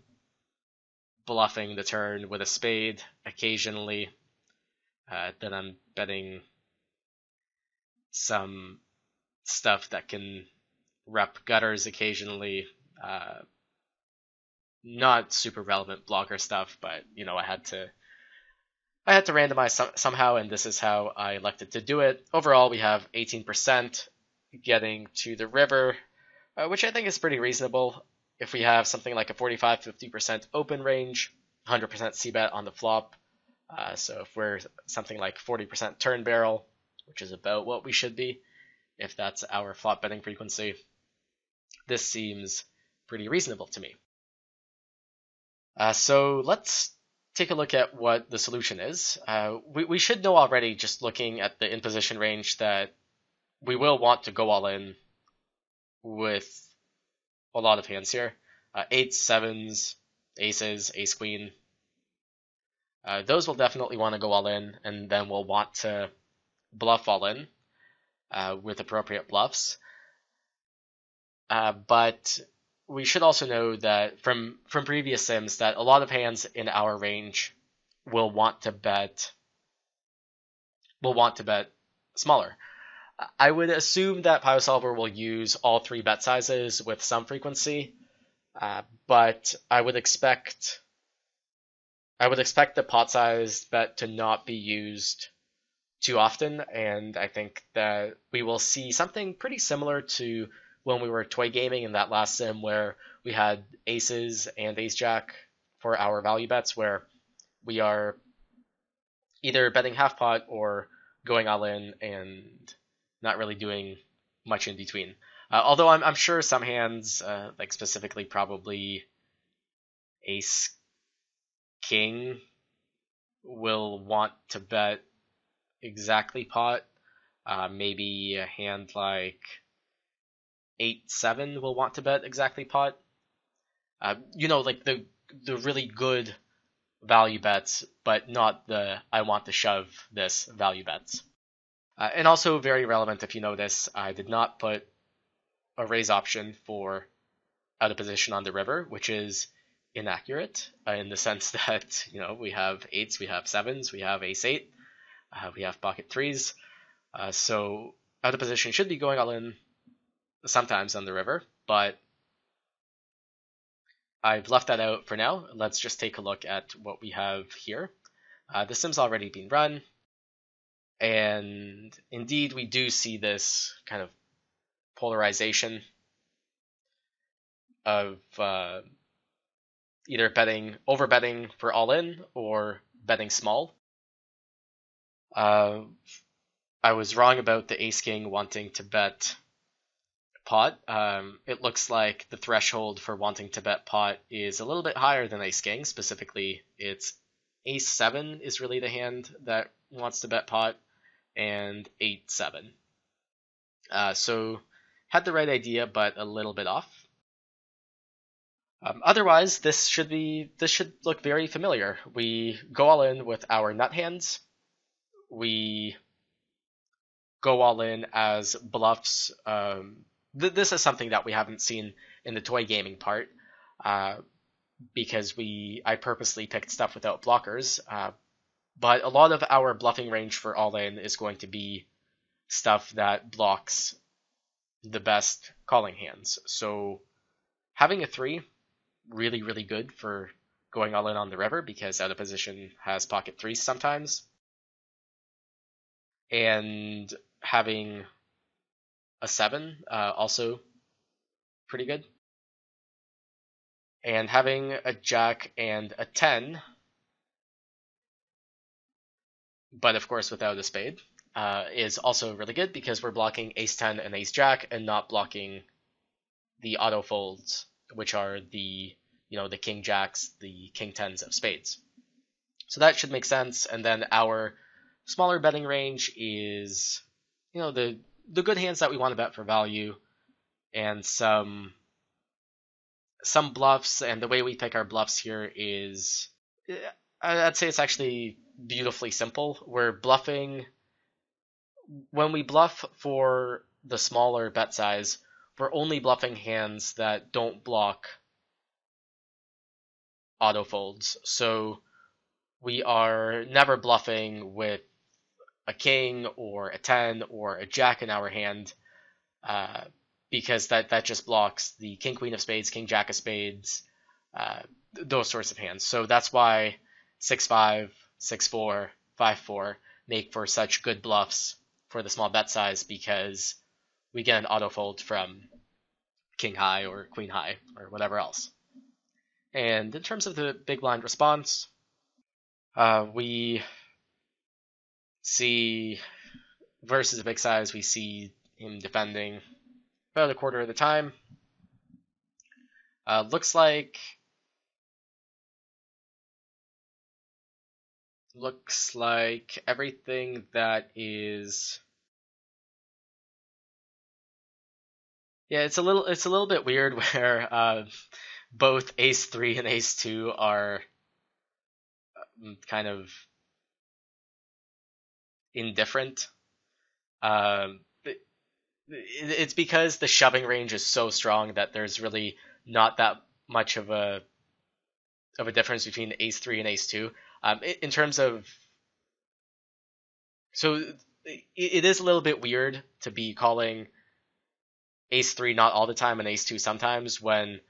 bluffing the turn with a spade occasionally. Then I'm betting some stuff that can rep gutters occasionally. Not super relevant blocker stuff, but I had to randomize somehow, and this is how I elected to do it. Overall, we have 18% getting to the river, which I think is pretty reasonable. If we have something like a 45-50% open range, 100% c-bet on the flop. So if we're something like 40% turn barrel, which is about what we should be, if that's our flop betting frequency, this seems pretty reasonable to me. So let's take a look at what the solution is. We should know already, just looking at the in-position range, that we will want to go all in with a lot of hands here. 8s, 7s, aces, ace-queen. Those will definitely want to go all in, and then we'll want to bluff all in with appropriate bluffs. But we should also know that from previous sims that a lot of hands in our range will want to bet smaller. I would assume that PioSolver will use all three bet sizes with some frequency, but I would expect the pot size bet to not be used too often, and I think that we will see something pretty similar to when we were toy gaming in that last sim, where we had aces and ace-jack for our value bets, where we are either betting half pot or going all in and not really doing much in between. Although I'm sure some hands, like specifically probably ace-king, will want to bet exactly pot. Maybe a hand like 8-7 will want to bet exactly pot. Like the really good value bets, but not the I want to shove this value bets. And also very relevant, if you notice, I did not put a raise option for out of position on the river, which is inaccurate in the sense that we have eights, we have sevens, we have ace eight, we have pocket threes. So out of position should be going all in sometimes on the river, but I've left that out for now. Let's just take a look at what we have here. The sim's already been run, and indeed we do see this kind of polarization of either over betting for all in or betting small. I was wrong about the ace king wanting to bet pot. It looks like the threshold for wanting to bet pot is a little bit higher than ace king. Specifically, it's ace 7 is really the hand that wants to bet pot, and 8-7. So had the right idea, but a little bit off. Otherwise, this should look very familiar. We go all in with our nut hands. We go all in as bluffs. This is something that we haven't seen in the toy gaming part, because I purposely picked stuff without blockers. But a lot of our bluffing range for all in is going to be stuff that blocks the best calling hands. So having a 3, really, really good for going all in on the river, because out of position has pocket 3s sometimes. And having a 7, also pretty good. And having a jack and a 10, but of course without a spade, is also really good, because we're blocking ace 10 and ace jack and not blocking the auto folds, which are the king jacks, the king 10s of spades. So that should make sense. And then our smaller betting range is the good hands that we want to bet for value, and some bluffs. And the way we pick our bluffs here is, I'd say it's actually beautifully simple. We're bluffing. When we bluff for the smaller bet size, we're only bluffing hands that don't block auto folds. So we are never bluffing with a king or a 10 or a jack in our hand, because that just blocks the king queen of spades, king jack of spades, those sorts of hands. So that's why 6-5, 6-4, 5-4 make for such good bluffs for the small bet size, because we get an auto fold from king high or queen high or whatever else. And in terms of the big blind response, we see versus a big size, we see him defending about a quarter of the time. Looks like everything that is, yeah, it's a little bit weird where both ace 3 and ace 2 are kind of indifferent. It's because the shoving range is so strong that there's really not that much of a difference between ace 3 and ace 2. In terms of, so it is a little bit weird to be calling ace 3 not all the time and ace 2 sometimes, when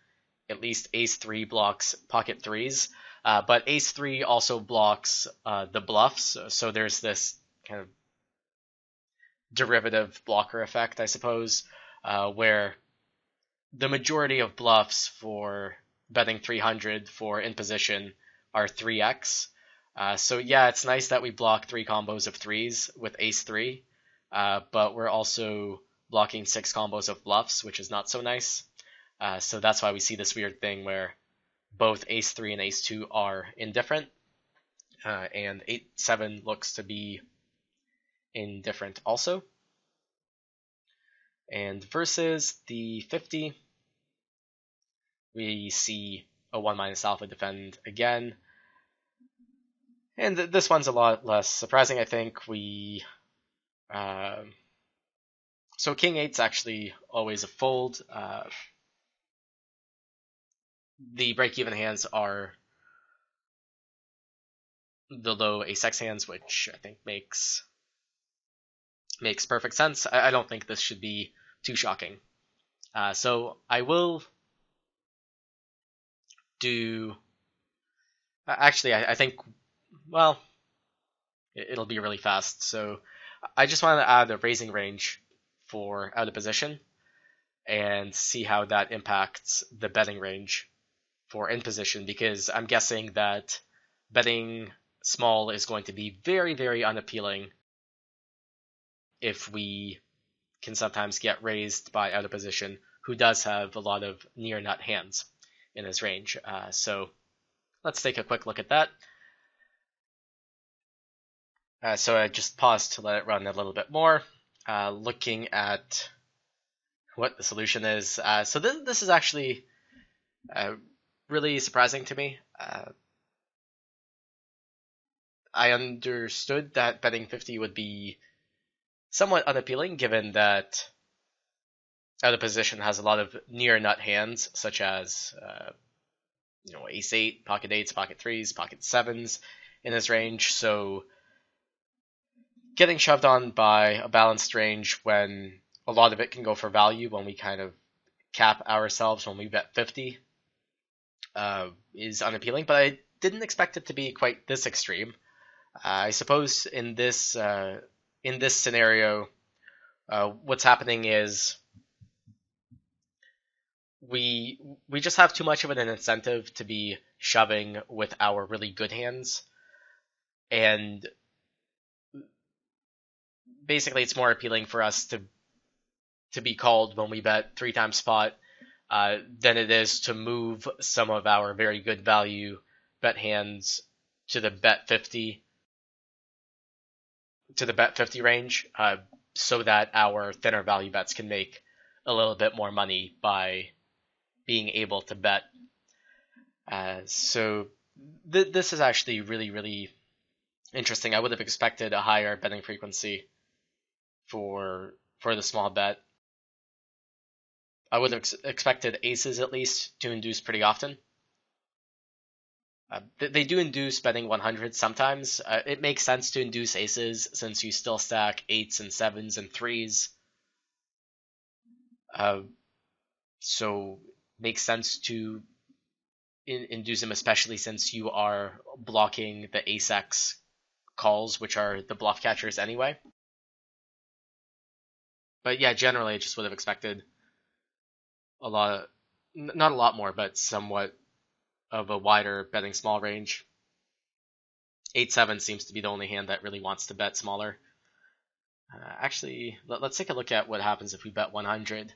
at least ace 3 blocks pocket 3s, but ace 3 also blocks the bluffs. So there's this kind of derivative blocker effect, I suppose, where the majority of bluffs for betting 300 for in position are 3x. So yeah, it's nice that we block 3 combos of 3s with ace 3, but we're also blocking 6 combos of bluffs, which is not so nice. So that's why we see this weird thing where both ace 3 and ace 2 are indifferent, and 8-7 looks to be indifferent also. And versus the 50, we see a 1 minus alpha defend again. And this one's a lot less surprising, I think. So king 8's actually always a fold. the break-even hands are the low ace-x hands, which I think makes perfect sense. I don't think this should be too shocking. So I will do. Actually, I think, well, it'll be really fast. So I just want to add a raising range for out of position and see how that impacts the betting range for in position, because I'm guessing that betting small is going to be very, very unappealing if we can sometimes get raised by out of position, who does have a lot of near nut hands in his range. So let's take a quick look at that. So I just paused to let it run a little bit more, looking at what the solution is. So this is actually really surprising to me. I understood that betting 50 would be somewhat unappealing, given that out of position has a lot of near nut hands, such as ace 8, pocket 8s, pocket 3s, pocket 7s in his range. So getting shoved on by a balanced range when a lot of it can go for value, when we kind of cap ourselves when we bet 50, is unappealing. But I didn't expect it to be quite this extreme. I suppose in this scenario, what's happening is we just have too much of an incentive to be shoving with our really good hands, and basically it's more appealing for us to be called when we bet 3 times spot than it is to move some of our very good value bet hands to the bet 50 range, so that our thinner value bets can make a little bit more money by being able to bet. So this is actually really, really interesting. I would have expected a higher betting frequency for the small bet. I would have expected aces at least to induce pretty often. They do induce betting 100 sometimes. It makes sense to induce aces since you still stack 8s and 7s and 3s. So makes sense to induce them, especially since you are blocking the ace-x calls, which are the bluff catchers anyway. But yeah, generally I just would have expected a lot, not a lot more, but somewhat of a wider betting small range. 8-7 seems to be the only hand that really wants to bet smaller. Actually, let's take a look at what happens if we bet 100.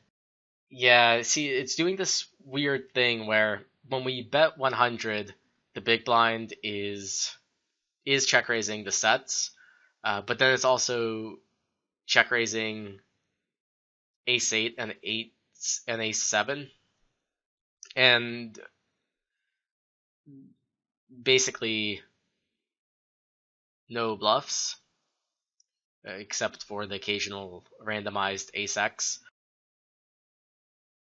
Yeah, see, it's doing this weird thing where when we bet 100, the big blind is check raising the sets, but then it's also check raising ace 8 and ace 7, and basically no bluffs except for the occasional randomized ace-x.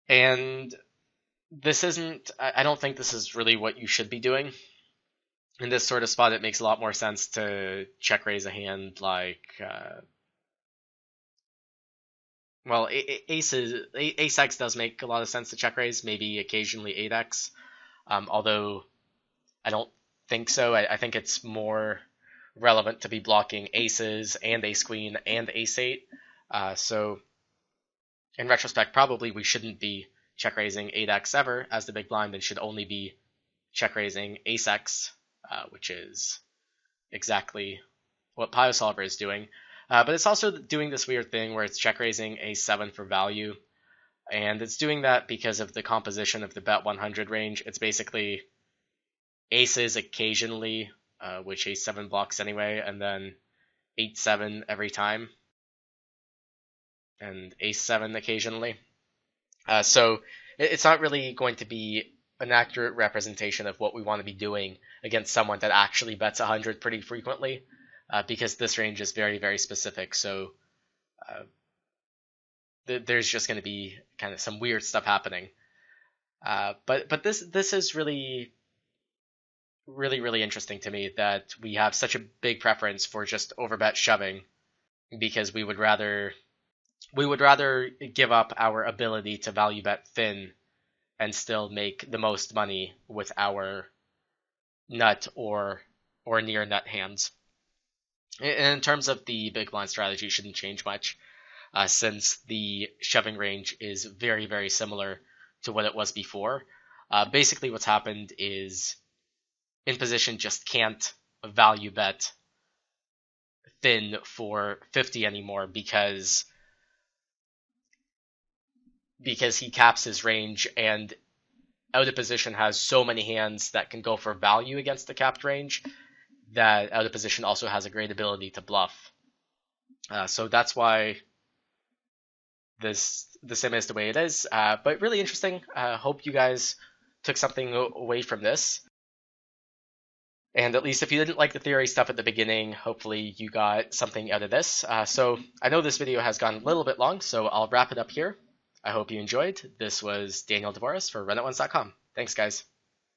And this isn't, I don't think this is really what you should be doing. In this sort of spot, it makes a lot more sense to check raise a hand like, well, ace-x does make a lot of sense to check raise, maybe occasionally 8x, although I don't think so. I think it's more relevant to be blocking aces and ace queen and ace 8. So in retrospect, probably we shouldn't be check raising 8x ever as the big blind, and should only be check raising ace-x, which is exactly what PioSolver is doing. But it's also doing this weird thing where it's check raising ace-7 for value, and it's doing that because of the composition of the bet 100 range. It's basically aces occasionally, which ace-7 blocks anyway, and then 8-7 every time, and ace-7 occasionally. So it's not really going to be an accurate representation of what we want to be doing against someone that actually bets 100 pretty frequently, because this range is very, very specific. So there's just going to be kind of some weird stuff happening. But this is really interesting to me that we have such a big preference for just overbet shoving because we would rather give up our ability to value bet thin and still make the most money with our nut or near nut hands. In terms of the big blind strategy, shouldn't change much, since the shoving range is very similar to what it was before. Basically, what's happened is in position just can't value bet thin for 50 anymore because he caps his range, and out of position has so many hands that can go for value against the capped range that out of position also has a great ability to bluff. So that's why the sim is the way it is. But really interesting. Hope you guys took something away from this. And at least if you didn't like the theory stuff at the beginning, hopefully you got something out of this. So I know this video has gone a little bit long, so I'll wrap it up here. I hope you enjoyed. This was Daniel dvoress for runotones.com. Thanks, guys.